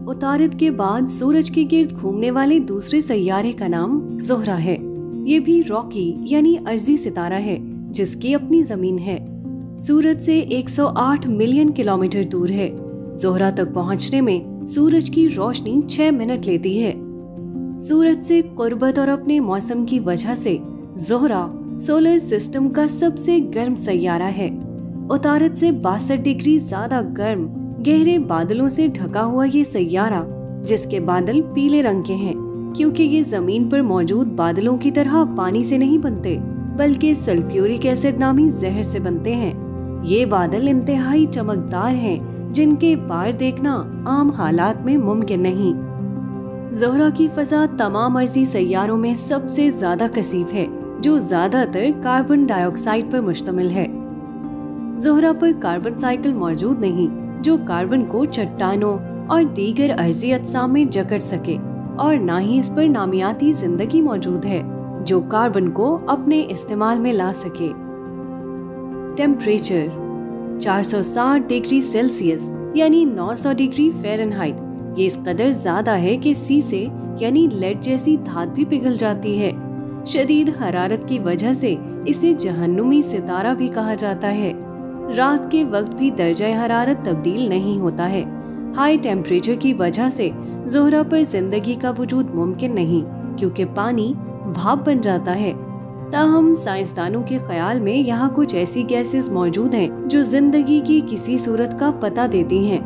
उतारद के बाद सूरज के गिर्द घूमने वाले दूसरे सैयारे का नाम ज़ोहरा है। ये भी रॉकी यानी अर्जी सितारा है जिसकी अपनी जमीन है। सूरज से 108 मिलियन किलोमीटर दूर है। ज़ोहरा तक पहुंचने में सूरज की रोशनी 6 मिनट लेती है। सूरज से कुर्बत और अपने मौसम की वजह से ज़ोहरा सोलर सिस्टम का सबसे गर्म सैयारा है। उतारद से 62 डिग्री ज्यादा गर्म गहरे बादलों से ढका हुआ ये सैयारा, जिसके बादल पीले रंग के हैं क्योंकि ये जमीन पर मौजूद बादलों की तरह पानी से नहीं बनते बल्कि सल्फ्यूरिक एसिड नामी जहर से बनते हैं। ये बादल इंतहाई चमकदार हैं जिनके पार देखना आम हालात में मुमकिन नहीं। ज़ोहरा की फजा तमाम अर्जी सैयारों में सबसे ज्यादा कसीफ है जो ज्यादातर कार्बन डाइऑक्साइड पर मुश्तमिल है। ज़ोहरा पर कार्बन साइकिल मौजूद नहीं जो कार्बन को चट्टानों और दीगर अर्जी अजसाम में जकड़ सके, और ना ही इस पर नामियाती जिंदगी मौजूद है जो कार्बन को अपने इस्तेमाल में ला सके। टेम्परेचर 460 डिग्री सेल्सियस यानी 900 डिग्री फ़ारेनहाइट। ये इस कदर ज्यादा है कि सी से यानी लेड जैसी धात भी पिघल जाती है। शदीद हरारत की वजह से इसे जहन्नुमी सितारा भी कहा जाता है। रात के वक्त भी दर्जा हरारत तब्दील नहीं होता है। हाई टेम्परेचर की वजह से ज़ोहरा पर जिंदगी का वजूद मुमकिन नहीं क्योंकि पानी भाप बन जाता है। ताहम साइंसदानों के ख्याल में यहाँ कुछ ऐसी गैसेस मौजूद हैं जो जिंदगी की किसी सूरत का पता देती हैं।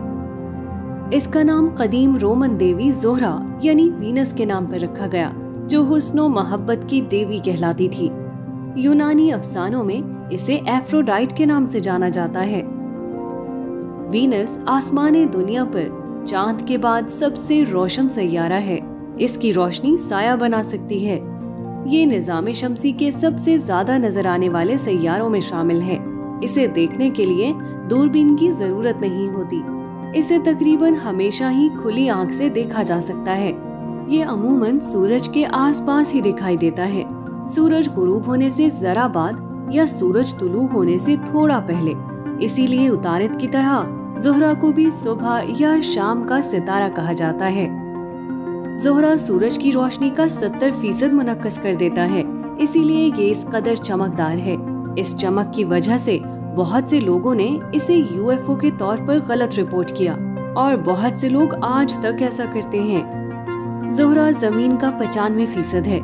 इसका नाम कदीम रोमन देवी ज़ोहरा यानी वीनस के नाम पर रखा गया जो हुस्नो मोहब्बत की देवी कहलाती थी। यूनानी अफसानों में इसे एफ्रोडाइट के नाम से जाना जाता है। वीनस आसमाने दुनिया पर चांद के बाद सबसे रोशन सैयारा है। इसकी रोशनी साया बना सकती है। ये निज़ाम शमसी के सबसे ज्यादा नजर आने वाले सैयारों में शामिल है। इसे देखने के लिए दूरबीन की जरूरत नहीं होती। इसे तकरीबन हमेशा ही खुली आंख से देखा जा सकता है। ये अमूमन सूरज के आसपास ही दिखाई देता है। सूरज गुरूब होने से जरा बाद या सूरज तुलू होने से थोड़ा पहले। इसीलिए उतारद की तरह ज़ोहरा को भी सुबह या शाम का सितारा कहा जाता है। ज़ोहरा सूरज की रोशनी का 70% मुनक्कस कर देता है, इसीलिए ये इस कदर चमकदार है। इस चमक की वजह से बहुत से लोगों ने इसे यूएफओ के तौर पर गलत रिपोर्ट किया और बहुत से लोग आज तक ऐसा करते हैं। ज़ोहरा जमीन का 95% है।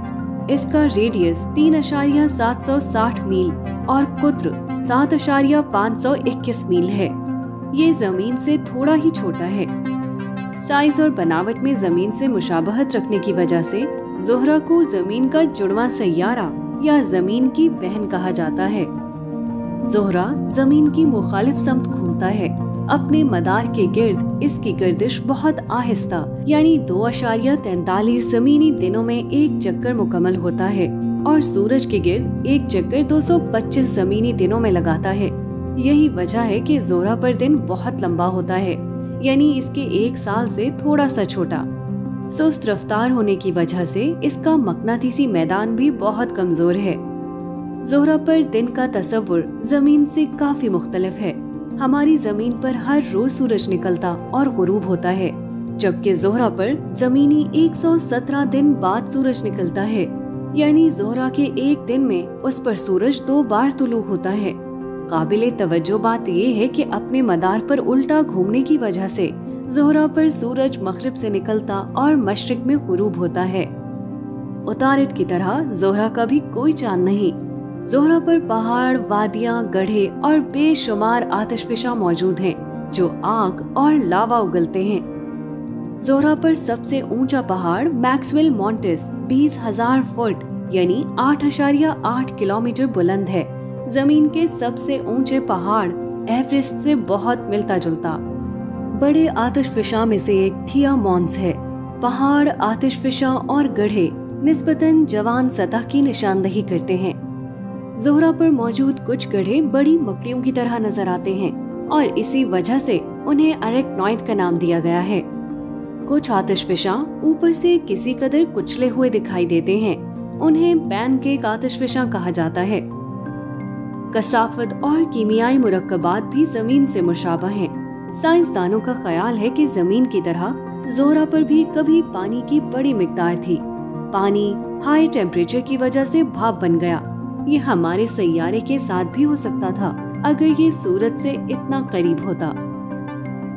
इसका रेडियस 3.760 मील और कुत्र 7.521 मील है। ये जमीन से थोड़ा ही छोटा है। साइज और बनावट में जमीन से मुशाबहत रखने की वजह से ज़ोहरा को जमीन का जुड़वा सैयारा या जमीन की बहन कहा जाता है। ज़ोहरा जमीन की मुखालिफ समत घूमता है। अपने मदार के गिर्द इसकी गर्दिश बहुत आहिस्ता यानी 2.43 जमीनी दिनों में एक चक्कर मुकम्मल होता है और सूरज के गिर्द एक चक्कर 225 जमीनी दिनों में लगाता है। यही वजह है कि ज़ोहरा पर दिन बहुत लंबा होता है, यानी इसके 1 साल से थोड़ा सा छोटा। सुस्त रफ्तार होने की वजह से इसका मकनातीसी मैदान भी बहुत कमजोर है। ज़ोहरा पर दिन का तस्वुर जमीन से काफी मुख्तलिफ है। हमारी जमीन पर हर रोज सूरज निकलता और गुरूब होता है, जबकि ज़ोहरा पर जमीनी 117 दिन बाद सूरज निकलता है। यानी ज़ोहरा के एक दिन में उस पर सूरज 2 बार तुलू होता है। काबिले तवज्जो बात यह है कि अपने मदार पर उल्टा घूमने की वजह से ज़ोहरा पर सूरज मगरिब से निकलता और मशरिक में गुरूब होता है। उतारद की तरह ज़ोहरा का भी कोई चांद नहीं। ज़ोहरा पर पहाड़, वादियां, गड्ढे और बेशुमार आतिशफिशा मौजूद हैं जो आग और लावा उगलते हैं। ज़ोहरा पर सबसे ऊंचा पहाड़ मैक्सवेल माउंटेस 20,000 फुट यानी 8.8 किलोमीटर बुलंद है। जमीन के सबसे ऊंचे पहाड़ एवरेस्ट से बहुत मिलता जुलता। बड़े आतिशफिशा में से एक थिया मॉन्स है। पहाड़, आतिशफिशा और गड्ढे निस्बतन जवान सतह की निशानदही करते हैं। ज़ोहरा पर मौजूद कुछ गड्ढे बड़ी मकड़ियों की तरह नजर आते हैं और इसी वजह से उन्हें अरेक्नॉइड का नाम दिया गया है। कुछ आतिशफिशा ऊपर से किसी कदर कुचले हुए दिखाई देते हैं। उन्हें पैनकेक आतिशफिशा कहा जाता है। कसाफत और कीमियाई मुरक्कबात भी जमीन से मुशाबह हैं। साइंसदानों का ख्याल है कि जमीन की तरह ज़ोहरा पर भी कभी पानी की बड़ी मिकदार थी। पानी हाई टेम्परेचर की वजह से भाप बन गया। ये हमारे सैयारे के साथ भी हो सकता था अगर ये सूरज से इतना करीब होता।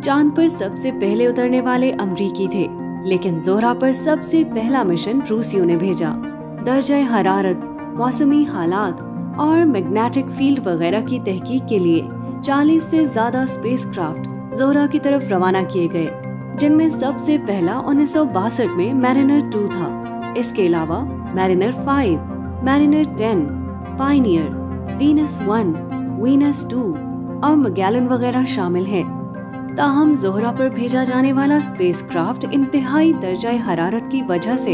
चांद पर सबसे पहले उतरने वाले अमरीकी थे, लेकिन ज़ोहरा पर सबसे पहला मिशन रूसियों ने भेजा। दर्जा हरारत, मौसमी हालात और मैग्नेटिक फील्ड वगैरह की तहकीक के लिए 40 से ज्यादा स्पेसक्राफ्ट ज़ोहरा की तरफ रवाना किए गए, जिनमें सबसे पहला 1962 में मैरिनर 2 था। इसके अलावा mariner 5, mariner 10, Pioneer, Venus 1, Venus 2 और मैगेलन वगैरह शामिल हैं। ताहम ज़ोहरा पर भेजा जाने वाला स्पेसक्राफ्ट इंतहाई दर्जा हरारत की वजह से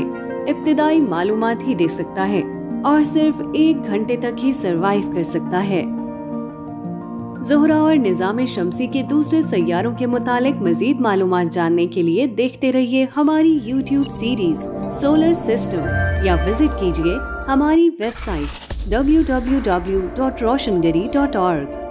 इब्तिदाई मालूमात ही दे सकता है और सिर्फ 1 घंटे तक ही सरवाइव कर सकता है। ज़ोहरा और निज़ाम शमसी के दूसरे सैयारों के मुतालिक मजीद मालूमात जानने के लिए देखते रहिए हमारी YouTube सीरीज सोलर सिस्टम या विजिट कीजिए हमारी वेबसाइट www.roshangarhi.org।